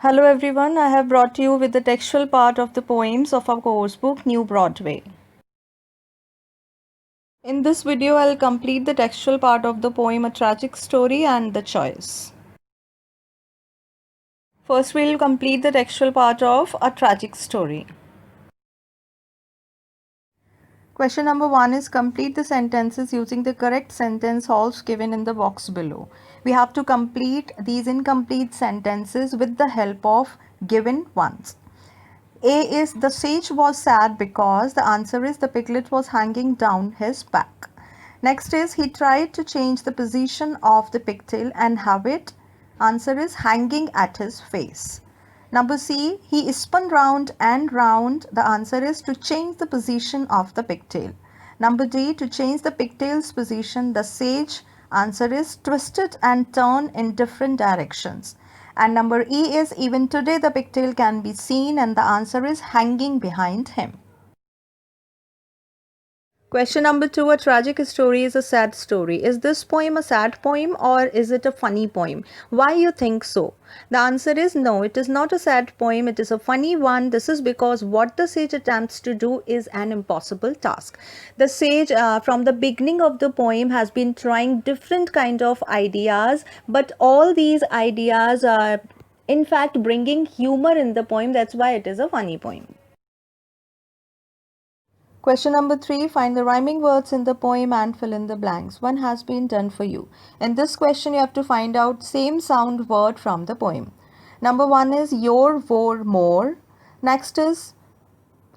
Hello everyone, I have brought you with the textual part of the poems of our course book New Broadway. In this video, I'll complete the textual part of the poem A Tragic Story and The Choice. First, we'll complete the textual part of A Tragic Story. Question number 1 is complete the sentences using the correct sentence halves given in the box below. We have to complete these incomplete sentences with the help of given ones. A is the sage was sad because the answer is the piglet was hanging down his back. Next is he tried to change the position of the pigtail and have it. Answer is hanging at his face. Number C, he spun round and round. The answer is to change the position of the pigtail. Number D, to change the pigtail's position, the sage. Answer is twisted and turn in different directions. And number E is even today the pigtail can be seen, and the answer is hanging behind him. Question number 2, a tragic story is a sad story. Is this poem a sad poem or is it a funny poem? Why you think so? The answer is no, it is not a sad poem, it is a funny one. This is because what the sage attempts to do is an impossible task. The sage from the beginning of the poem has been trying different kind of ideas, but all these ideas are in fact bringing humor in the poem. That's why it is a funny poem. Question number 3, find the rhyming words in the poem and fill in the blanks. One has been done for you. In this question, you have to find out same sound word from the poem. Number 1 is your, wore, more. Next is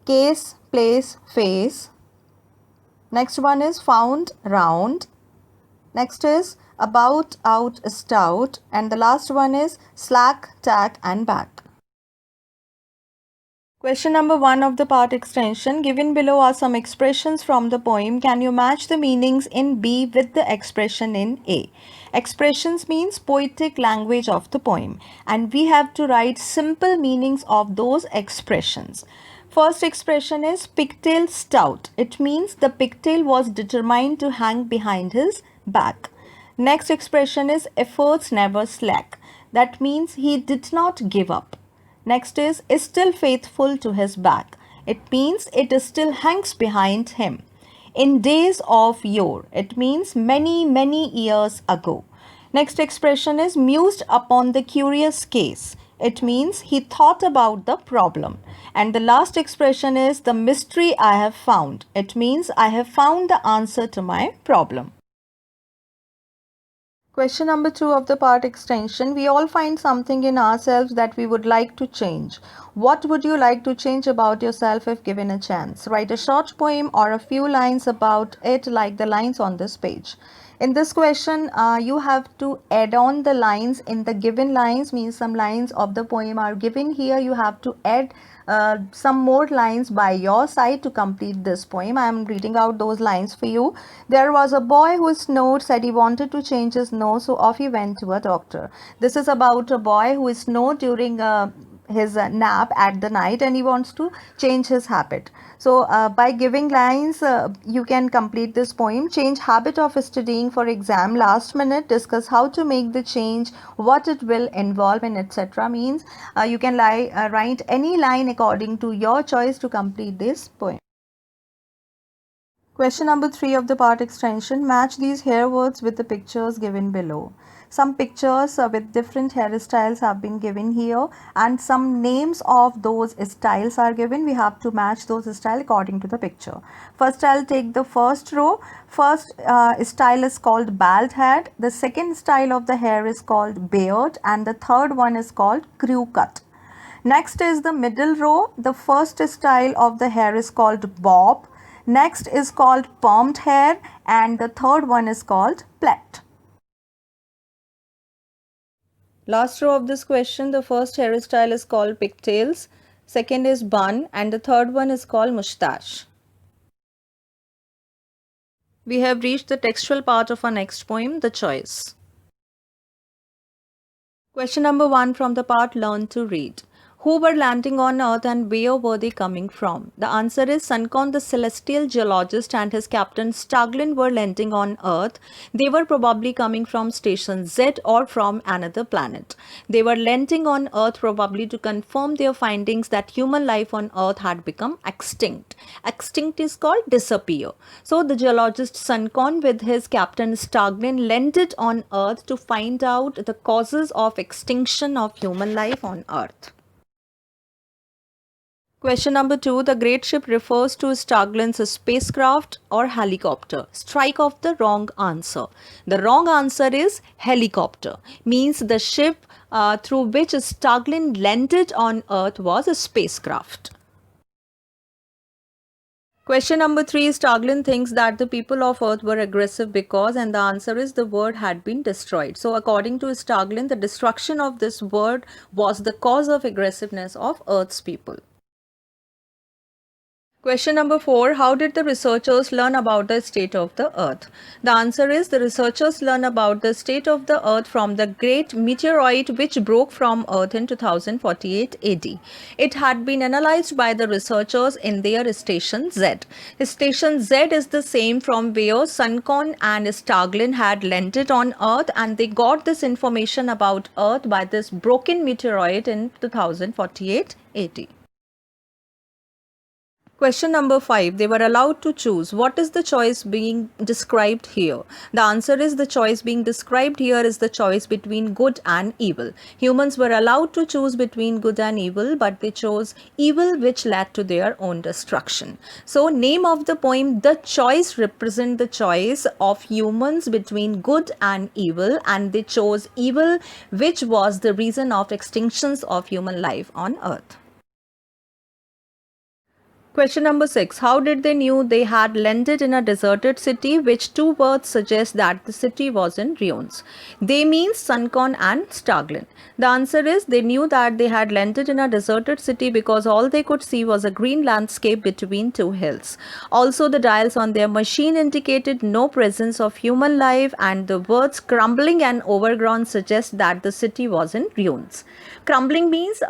case, place, face. Next one is found, round. Next is about, out, stout. And the last one is slack, tack and back. Question number 1 of the part extension. Given below are some expressions from the poem. Can you match the meanings in B with the expression in A? Expressions means poetic language of the poem, and we have to write simple meanings of those expressions. First expression is pigtail stout. It means the pigtail was determined to hang behind his back. Next expression is efforts never slack. That means he did not give up. Next is still faithful to his back. It means it still hangs behind him. In days of yore. It means many years ago. Next expression is mused upon the curious case. It means he thought about the problem. And the last expression is the mystery I have found. It means I have found the answer to my problem. Question number 2 of the part extension. We all find something in ourselves that we would like to change. What would you like to change about yourself if given a chance? Write a short poem or a few lines about it, like the lines on this page. In this question, you have to add on the lines in the given lines, means some lines of the poem are given here. You have to add some more lines by your side to complete this poem. I am reading out those lines for you. There was a boy whose nose said he wanted to change his nose, so off he went to a doctor. This is about a boy who is snored during his nap at the night, and he wants to change his habit. So by giving lines, you can complete this poem. Change habit of studying for exam last minute. Discuss how to make the change, what it will involve, and etc. Means you can write any line according to your choice to complete this poem. Question number 3 of the part extension. Match these hair words with the pictures given below. Some pictures with different hairstyles have been given here, and some names of those styles are given. We have to match those styles according to the picture. First, I'll take the first row. First style is called bald head. The second style of the hair is called beard, and the third one is called crew cut. Next is the middle row. The first style of the hair is called bob. Next is called permed hair, and the third one is called plait. Last row of this question, the first hairstyle is called pigtails, second is bun, and the third one is called moustache. We have reached the textual part of our next poem, The Choice. Question number 1 from the part Learn to Read. Who were landing on Earth and where were they coming from? The answer is Suncon, the celestial geologist, and his captain Starglyn were landing on Earth. They were probably coming from Station Z or from another planet. They were landing on Earth probably to confirm their findings that human life on Earth had become extinct. Extinct is called disappear. So the geologist Suncon with his captain Starglyn landed on Earth to find out the causes of extinction of human life on Earth. Question number 2. The great ship refers to Starglyn's spacecraft or helicopter. Strike off the wrong answer. The wrong answer is helicopter. Means the ship through which Starglyn landed on Earth was a spacecraft. Question number 3. Starglyn thinks that the people of Earth were aggressive because, and the answer is the world had been destroyed. So according to Starglyn, the destruction of this world was the cause of aggressiveness of Earth's people. Question number 4. How did the researchers learn about the state of the Earth? The answer is the researchers learn about the state of the Earth from the great meteorite which broke from Earth in 2048 AD. It had been analyzed by the researchers in their Station Z. Station Z is the same from where Suncon and Starglyn had landed on Earth, and they got this information about Earth by this broken meteorite in 2048 AD. Question number 5. They were allowed to choose. What is the choice being described here? The answer is the choice being described here is the choice between good and evil. Humans were allowed to choose between good and evil, but they chose evil, which led to their own destruction. So, name of the poem, The Choice, represent the choice of humans between good and evil, and they chose evil, which was the reason of extinctions of human life on Earth. Question number 6. How did they knew they had landed in a deserted city? Which two words suggest that the city was in ruins? They means Suncon and Starglyn. The answer is they knew that they had landed in a deserted city because all they could see was a green landscape between two hills. Also, the dials on their machine indicated no presence of human life, and the words crumbling and overgrown suggest that the city was in ruins. Crumbling means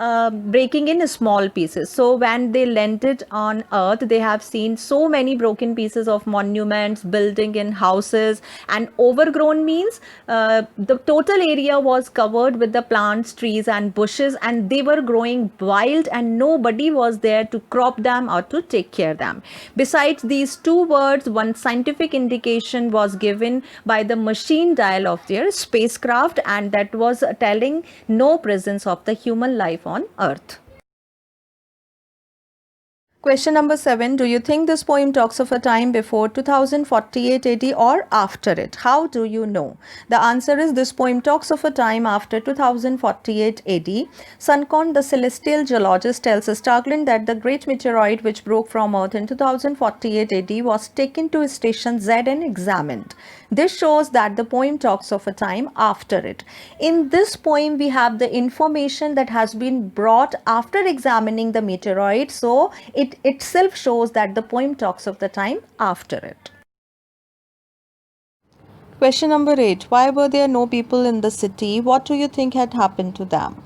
breaking in small pieces. So when they landed on Earth, they have seen so many broken pieces of monuments, building and houses. And overgrown means the total area was covered with the plants, trees and bushes, and they were growing wild and nobody was there to crop them or to take care of them. Besides these two words, one scientific indication was given by the machine dial of their spacecraft, and that was telling no presence of the human life on Earth. Question number 7. Do you think this poem talks of a time before 2048 AD or after it? How do you know? The answer is this poem talks of a time after 2048 AD. Suncon, the celestial geologist, tells Starglyn that the great meteorite which broke from Earth in 2048 AD was taken to Station Z and examined. This shows that the poem talks of a time after it. In this poem, we have the information that has been brought after examining the meteorite, so it itself shows that the poem talks of the time after it. Question number 8. Why were there no people in the city? What do you think had happened to them?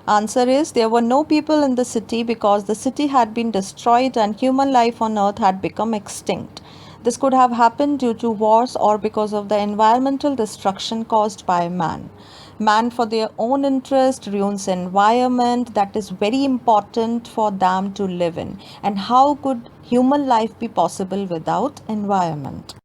Answer is there were no people in the city because the city had been destroyed and human life on Earth had become extinct. This could have happened due to wars or because of the environmental destruction caused by man. Man, for their own interest, ruins environment that is very important for them to live in. And how could human life be possible without environment?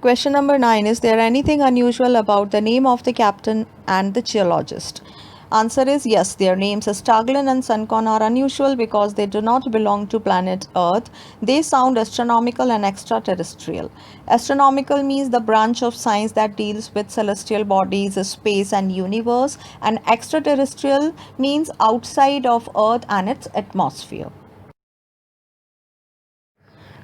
Question number 9. Is there anything unusual about the name of the captain and the geologist? Answer is yes, their names Starglyn and Suncon are unusual because they do not belong to planet Earth. They sound astronomical and extraterrestrial. Astronomical means the branch of science that deals with celestial bodies, space and universe, and extraterrestrial means outside of Earth and its atmosphere.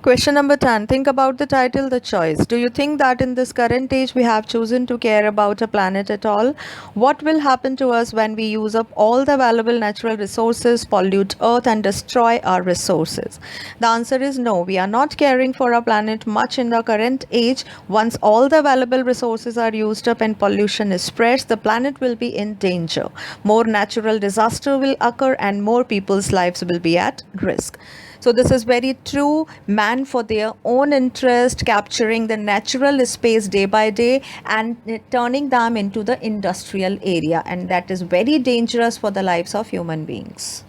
Question number 10. Think about the title, the choice. Do you think that in this current age we have chosen to care about a planet at all? What will happen to us when we use up all the valuable natural resources, pollute Earth, and destroy our resources? The answer is no. We are not caring for our planet much in the current age. Once all the valuable resources are used up and pollution is spread, the planet will be in danger. More natural disaster will occur and more people's lives will be at risk. So this is very true. Man, for their own interest, capturing the natural space day by day and turning them into the industrial area, and that is very dangerous for the lives of human beings.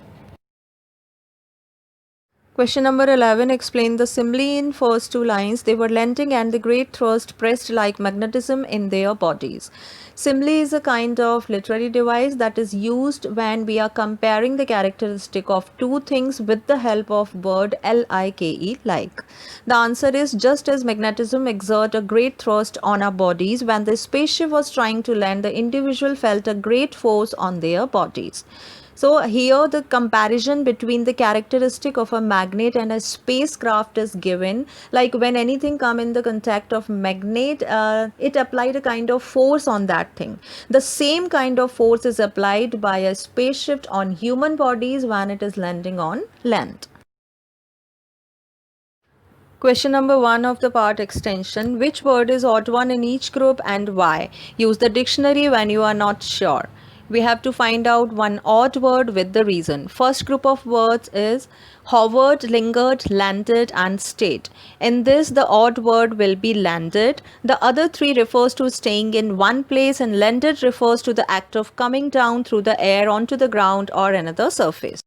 Question number 11. Explain the simile in first two lines. They were lending and the great thrust pressed like magnetism in their bodies. Simile is a kind of literary device that is used when we are comparing the characteristic of two things with the help of word like. The answer is just as magnetism exert a great thrust on our bodies, when the spaceship was trying to land, the individual felt a great force on their bodies. So here the comparison between the characteristic of a magnet and a spacecraft is given. Like when anything come in the contact of magnet, it applied a kind of force on that thing. The same kind of force is applied by a spaceship on human bodies when it is landing on land. Question number 1 of the part extension. Which word is odd one in each group and why? Use the dictionary when you are not sure. We have to find out one odd word with the reason. First group of words is hovered, lingered, landed, and stayed. In this, the odd word will be landed. The other three refers to staying in one place, and landed refers to the act of coming down through the air onto the ground or another surface.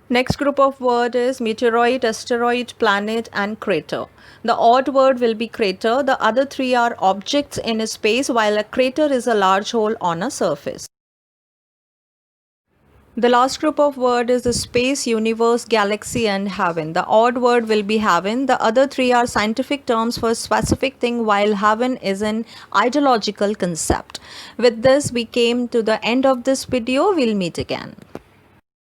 Next group of word is meteoroid, asteroid, planet, and crater. The odd word will be crater. The other three are objects in space, while a crater is a large hole on a surface. The last group of word is the space, universe, galaxy, and heaven. The odd word will be heaven. The other three are scientific terms for a specific thing, while heaven is an ideological concept. With this, we came to the end of this video. We'll meet again.